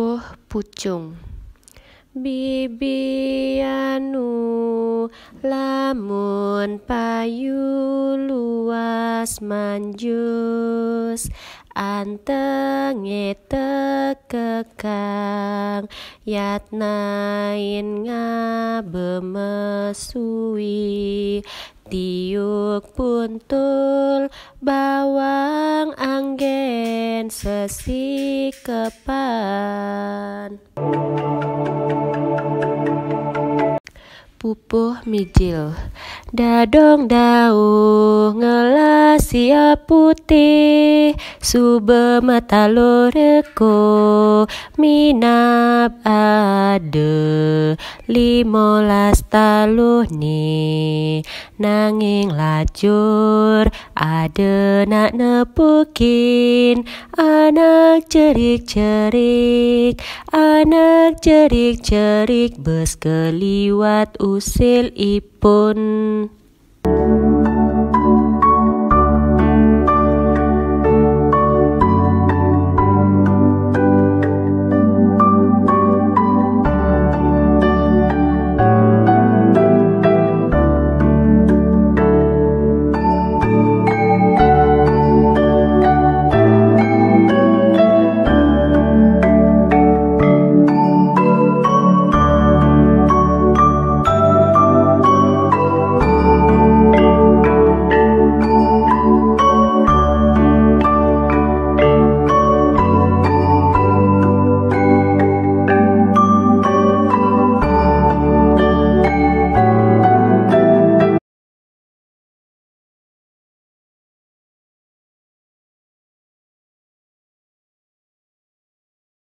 Pupuh pucung. Bibi anu lamun payu luas manjus, antenge tekekang yatnain ngabemesui, tiuk puntul bawang anggen sesikepan. Pupuh mijil. Dadong dauh ngelasia putih, sube mata loreko minap ade 15 taluh ni, nanging lajur ade nak nepukin anak cerik-cerik bes keliwat usil ipun.